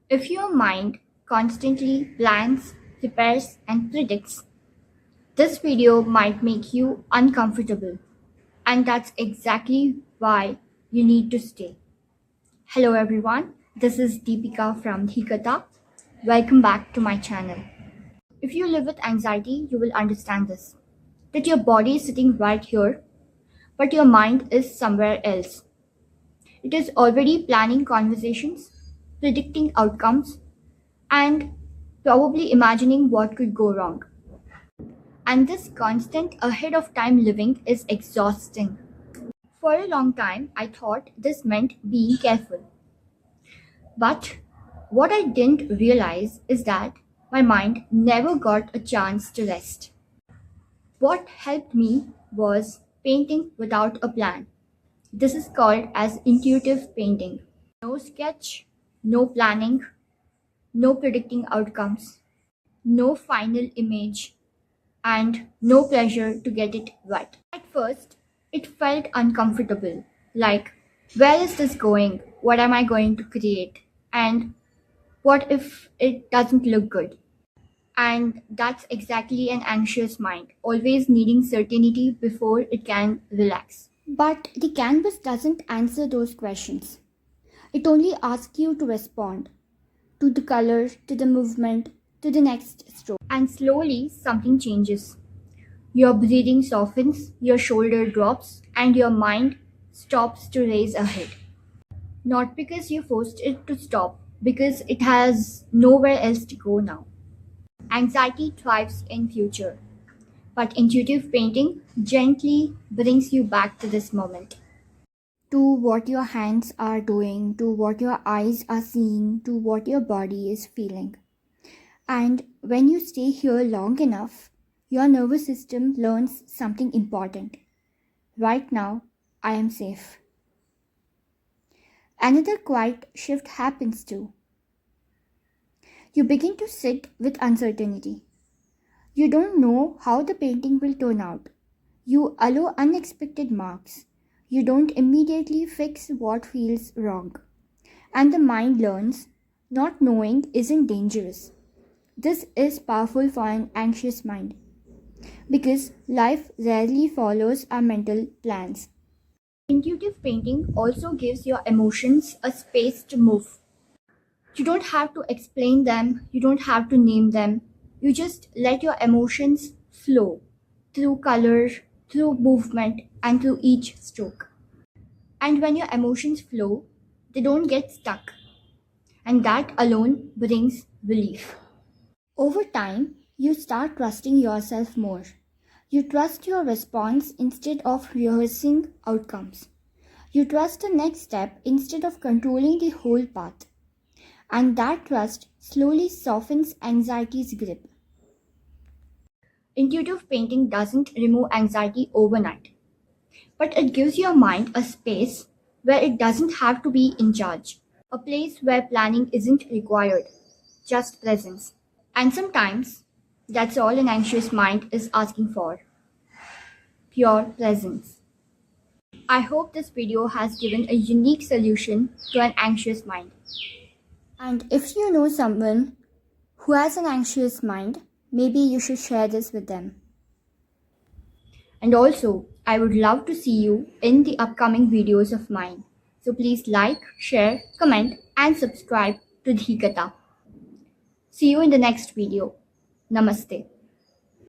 If your mind constantly plans, prepares, and predicts, this video might make you uncomfortable, and that's exactly why you need to stay. Hello, everyone. This is Deepika from Hikata. Welcome back to my channel. If you live with anxiety, you will understand this that your body is sitting right here, but your mind is somewhere else. It is already planning conversations, predicting outcomes, and probably imagining what could go wrong. And this constant ahead of time living is exhausting. For a long time, I thought this meant being careful. But what I didn't realize is that my mind never got a chance to rest. What helped me was painting without a plan. This is called as intuitive painting. No sketch, no planning, no predicting outcomes, no final image, and no pressure to get it right. At first, it felt uncomfortable, like, where is this going? What am I going to create? And what if it doesn't look good? And that's exactly an anxious mind, always needing certainty before it can relax. But the canvas doesn't answer those questions. It only asks you to respond to the color, to the movement, to the next stroke. And slowly, something changes. Your breathing softens, your shoulder drops, and your mind stops to race ahead. Not because you forced it to stop, because it has nowhere else to go now. Anxiety thrives in future, but intuitive painting gently brings you back to this moment. To what your hands are doing, to what your eyes are seeing, to what your body is feeling. And when you stay here long enough, your nervous system learns something important. Right now, I am safe. Another quiet shift happens too. You begin to sit with uncertainty. You don't know how the painting will turn out. You allow unexpected marks. You don't immediately fix what feels wrong. And the mind learns not knowing isn't dangerous. This is powerful for an anxious mind because life rarely follows our mental plans. Intuitive painting also gives your emotions a space to move. You don't have to explain them, you don't have to name them. You just let your emotions flow through color, through movement, and through each stroke. And when your emotions flow, they don't get stuck. And that alone brings relief. Over time, you start trusting yourself more. You trust your response instead of rehearsing outcomes. You trust the next step instead of controlling the whole path. And that trust slowly softens anxiety's grip. Intuitive painting doesn't remove anxiety overnight, but it gives your mind a space where it doesn't have to be in charge, a place where planning isn't required, just presence. And sometimes that's all an anxious mind is asking for, pure presence. I hope this video has given a unique solution to an anxious mind. And if you know someone who has an anxious mind, maybe you should share this with them. And also, I would love to see you in the upcoming videos of mine. So please like, share, comment, and subscribe to Dhikata. See you in the next video. Namaste.